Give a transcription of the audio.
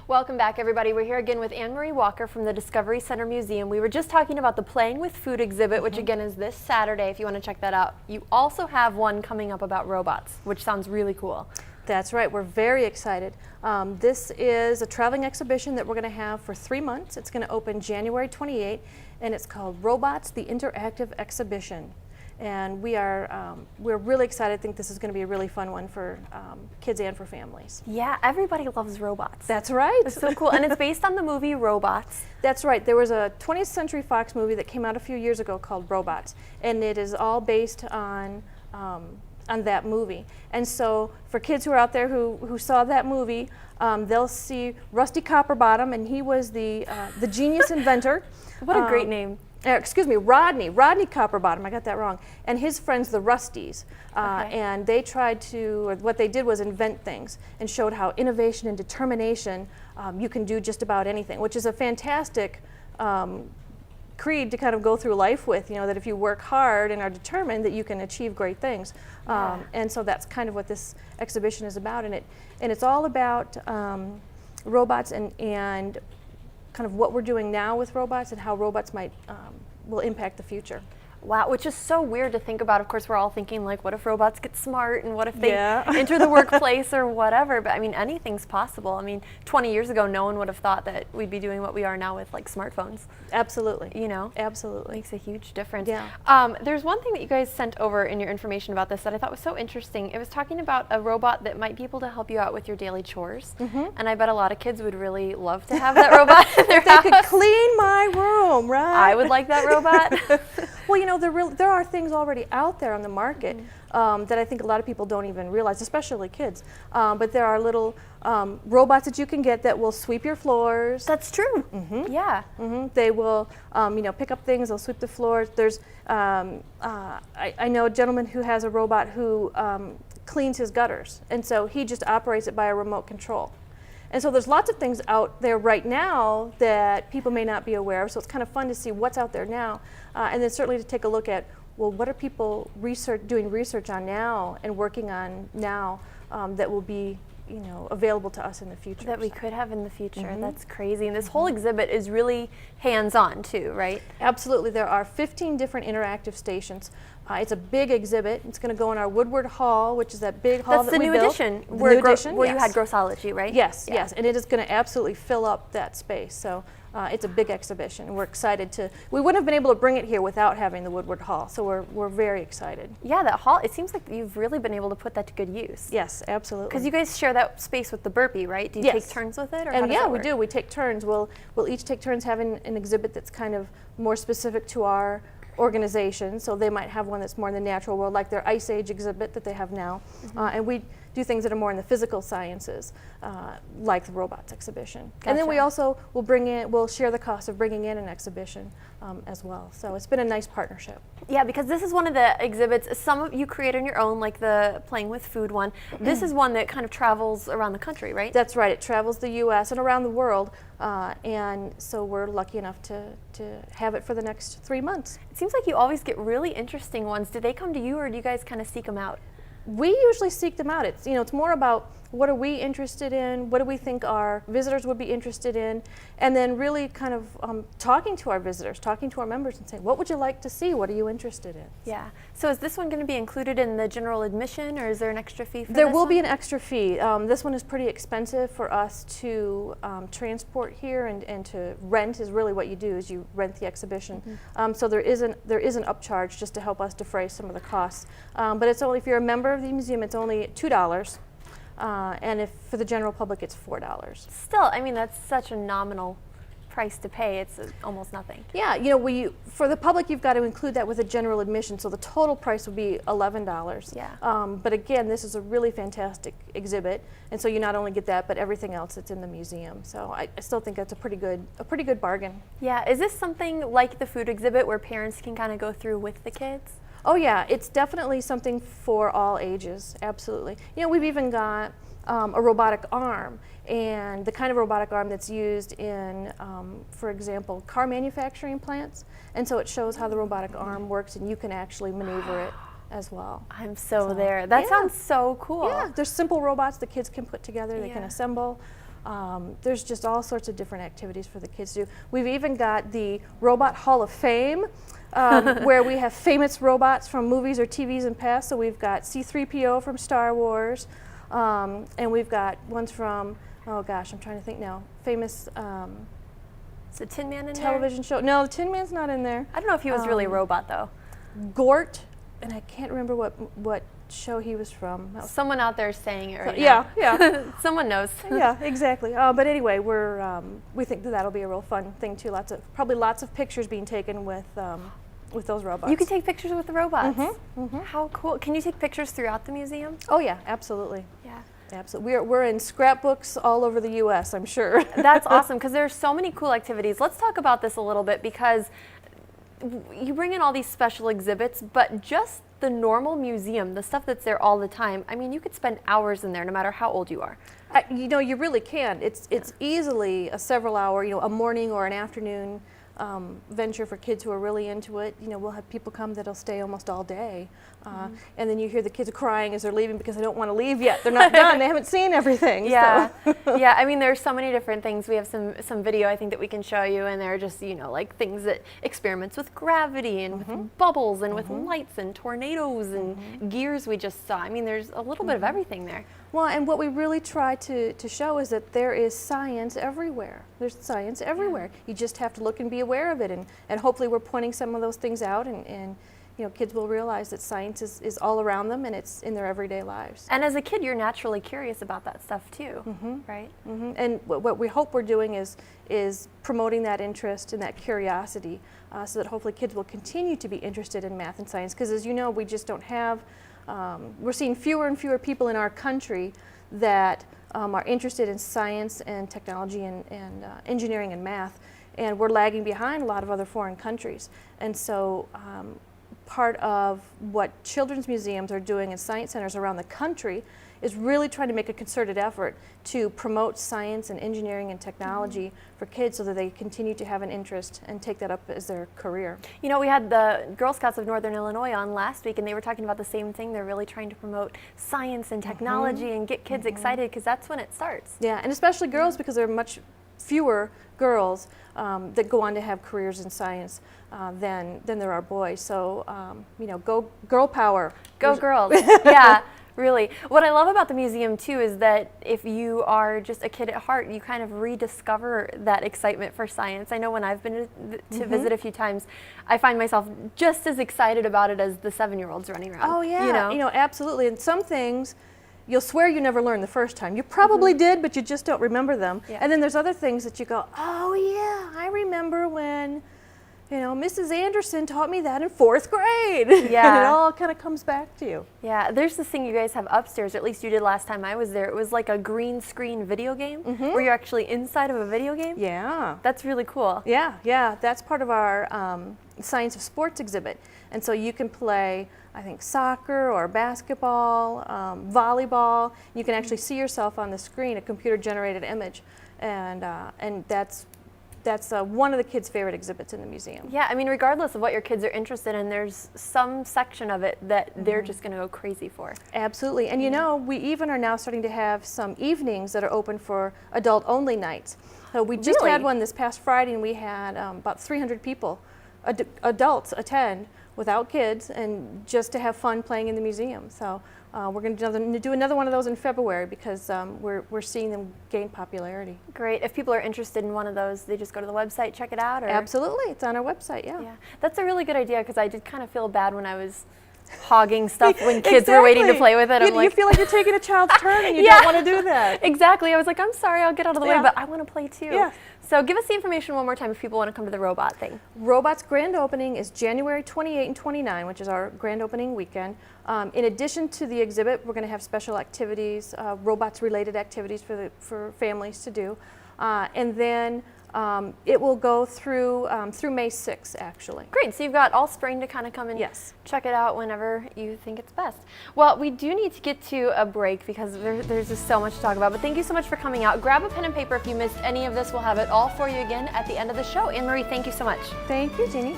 Welcome back, everybody. We're here again with Anne-Marie Walker from the Discovery Center Museum. We were just talking about the Playing with Food exhibit, which again is this Saturday if you want to check that out. You also have one coming up about robots, which sounds really cool. That's right. We're very excited. This is a traveling exhibition that we're going to have for 3 months. It's going to open January 28th, and it's called Robots, the Interactive Exhibition. And we're really excited. I think this is going to be a really fun one for kids and for families. Yeah, everybody loves robots. That's right. It's so cool. And it's based on the movie Robots. That's right. There was a 20th Century Fox movie that came out a few years ago called Robots, and it is all based on that movie. And so for kids who are out there who saw that movie, they'll see Rusty Copperbottom, and he was the genius inventor. What a great name. Rodney Copperbottom, I got that wrong, and his friends, the Rusties. And they tried to, or what they did was invent things and showed how innovation and determination, you can do just about anything, which is a fantastic creed to kind of go through life with, that if you work hard and are determined that you can achieve great things. And so that's kind of what this exhibition is about, and it's all about robots and kind of what we're doing now with robots and how robots will impact the future. Wow, which is so weird to think about. Of course, we're all thinking, like, what if robots get smart and what if they enter the workplace or whatever? But I mean, anything's possible. I mean, 20 years ago, no one would have thought that we'd be doing what we are now with, like, smartphones. Absolutely. Absolutely. Makes a huge difference. Yeah. There's one thing that you guys sent over in your information about this that I thought was so interesting. It was talking about a robot that might be able to help you out with your daily chores. And I bet a lot of kids would really love to have that robot in their house. They could clean my room, right? I would like that robot. Well, there are things already out there on the market that I think a lot of people don't even realize, especially kids. But there are little robots that you can get that will sweep your floors. That's true. Yeah. They will, pick up things. They'll sweep the floors. There's, I know a gentleman who has a robot who cleans his gutters, and so he just operates it by a remote control. And so there's lots of things out there right now that people may not be aware of, so it's kind of fun to see what's out there now, and then certainly to take a look at, well, what are people doing research on now and working on now that will be available to us in the future. That we could have in the future. That's crazy. And this whole exhibit is really hands-on too, right? Absolutely. There are 15 different interactive stations. It's a big exhibit. It's going to go in our Woodward Hall, which is that big hall that we built. That's the new addition. Where you had Grossology, right? Yes, yes. And it is going to absolutely fill up that space. So it's a big exhibition. We're excited we wouldn't have been able to bring it here without having the Woodward Hall. So we're very excited. Yeah, that hall, it seems like you've really been able to put that to good use. Yes, absolutely. Because you guys share that space with the Burpee, right? Do you take turns with it? Or and yeah, we do. We take turns. We'll each take turns having an exhibit that's kind of more specific to our organization. So they might have one that's more in the natural world, like their Ice Age exhibit that they have now. And we do things that are more in the physical sciences, like the robots exhibition. Gotcha. And then we also we'll share the cost of bringing in an exhibition as well. So it's been a nice partnership. Yeah, because this is one of the exhibits, some of you create on your own, like the Playing with Food one. This is one that kind of travels around the country, right? That's right. It travels the U.S. and around the world, and so we're lucky enough to have it for the next 3 months. It seems like you always get really interesting ones. Do they come to you, or do you guys kind of seek them out? We usually seek them out. It's more about what are we interested in, what do we think our visitors would be interested in, and then really kind of talking to our visitors, talking to our members and saying, what would you like to see, what are you interested in? Yeah. So is this one going to be included in the general admission, or is there an extra fee for this There will one? be an extra fee. This one is pretty expensive for us to transport here and to rent is really what you do, is you rent the exhibition. So there is an upcharge just to help us defray some of the costs. But it's only, if you're a member of the museum, it's only $2. And if for the general public, it's $4. Still, I mean, that's such a nominal price to pay. It's almost nothing. Yeah, for the public, you've got to include that with a general admission, so the total price would be $11. Yeah. But again, this is a really fantastic exhibit, and so you not only get that, but everything else that's in the museum. So I still think that's a pretty good bargain. Yeah. Is this something like the food exhibit where parents can kind of go through with the kids? Oh yeah, it's definitely something for all ages, absolutely. We've even got a robotic arm, and the kind of robotic arm that's used in, for example, car manufacturing plants. And so it shows how the robotic arm works, and you can actually maneuver it as well. I'm so there. That sounds so cool. Yeah, there's simple robots the kids can put together, they can assemble. There's just all sorts of different activities for the kids to do. We've even got the Robot Hall of Fame, where we have famous robots from movies or TVs in past. So we've got C-3PO from Star Wars, and we've got ones from, oh gosh, I'm trying to think now, famous Is the Tin Man in television show. No, the Tin Man's not in there. I don't know if he was really a robot though. Gort, and I can't remember what show he was from. Someone out there is saying it right now. Yeah, yeah. Someone knows. Yeah, exactly. But anyway, we think that'll be a real fun thing too. Probably lots of pictures being taken with those robots. You can take pictures with the robots. How cool! Can you take pictures throughout the museum? Oh yeah, absolutely. Yeah. Absolutely. We're in scrapbooks all over the U.S., I'm sure. That's awesome, because there's so many cool activities. Let's talk about this a little bit, because you bring in all these special exhibits, but just the normal museum, the stuff that's there all the time, I mean, you could spend hours in there no matter how old you are. You really can. It's easily a several hour, a morning or an afternoon venture for kids who are really into it. We'll have people come that'll stay almost all day. And then you hear the kids crying as they're leaving because they don't want to leave yet. They're not done. They haven't seen everything. Yeah. So. Yeah, I mean, there's so many different things. We have some video, I think, that we can show you, and they're just, like things that experiments with gravity and with bubbles and with lights and tornadoes and gears we just saw. I mean, there's a little bit of everything there. Well, and what we really try to show is that there is science everywhere. There's science everywhere. You just have to look and be aware of it, and hopefully we're pointing some of those things out, and kids will realize that science is all around them and it's in their everyday lives. And as a kid, you're naturally curious about that stuff too, right? And what we hope we're doing is promoting that interest and that curiosity, so that hopefully kids will continue to be interested in math and science, because as you know, we just don't have, we're seeing fewer and fewer people in our country that are interested in science and technology and engineering and math, and we're lagging behind a lot of other foreign countries. And so part of what children's museums are doing in science centers around the country is really trying to make a concerted effort to promote science and engineering and technology for kids so that they continue to have an interest and take that up as their career. We had the Girl Scouts of Northern Illinois on last week, and they were talking about the same thing. They're really trying to promote science and technology and get kids excited, because that's when it starts. Yeah, and especially girls, because there are much fewer girls that go on to have careers in science than there are boys. So, go girl power. Go girls. Yeah, really. What I love about the museum too is that if you are just a kid at heart, you kind of rediscover that excitement for science. I know when I've been to visit a few times, I find myself just as excited about it as the 7-year-olds running around. Oh yeah, absolutely. And some things you'll swear you never learned the first time. You probably did, but you just don't remember them. Yeah. And then there's other things that you go, oh yeah, I remember when, Mrs. Anderson taught me that in 4th grade. Yeah. And it all kind of comes back to you. Yeah, there's this thing you guys have upstairs, or at least you did last time I was there. It was like a green screen video game where you're actually inside of a video game. Yeah. That's really cool. Yeah. That's part of our Science of Sports exhibit. And so you can play, I think, soccer or basketball, volleyball. You can actually see yourself on the screen, a computer-generated image, and that's one of the kids' favorite exhibits in the museum. Yeah, I mean, regardless of what your kids are interested in, there's some section of it that they're just going to go crazy for. Absolutely, and we even are now starting to have some evenings that are open for adult-only nights. So we just had one this past Friday, and we had about 300 people, adults, attend without kids, and just to have fun playing in the museum. So we're going to do another one of those in February, because we're seeing them gain popularity. Great. If people are interested in one of those, they just go to the website, check it out? Or? Absolutely. It's on our website, yeah. That's a really good idea, because I did kind of feel bad when I was hogging stuff when kids were waiting to play with it. You feel like you're taking a child's turn, and you don't want to do that. Exactly. I was like, I'm sorry, I'll get out of the way, but I want to play too. Yeah. So give us the information one more time if people want to come to the robot thing. Robot's grand opening is January 28 and 29, which is our grand opening weekend. In addition to the exhibit, we're going to have special activities, robots-related activities for families to do. And then it will go through May 6th, actually. Great, so you've got all spring to kind of come and check it out whenever you think it's best. Well, we do need to get to a break, because there's just so much to talk about, but thank you so much for coming out. Grab a pen and paper if you missed any of this. We'll have it all for you again at the end of the show. Anne-Marie, thank you so much. Thank you, Jeannie.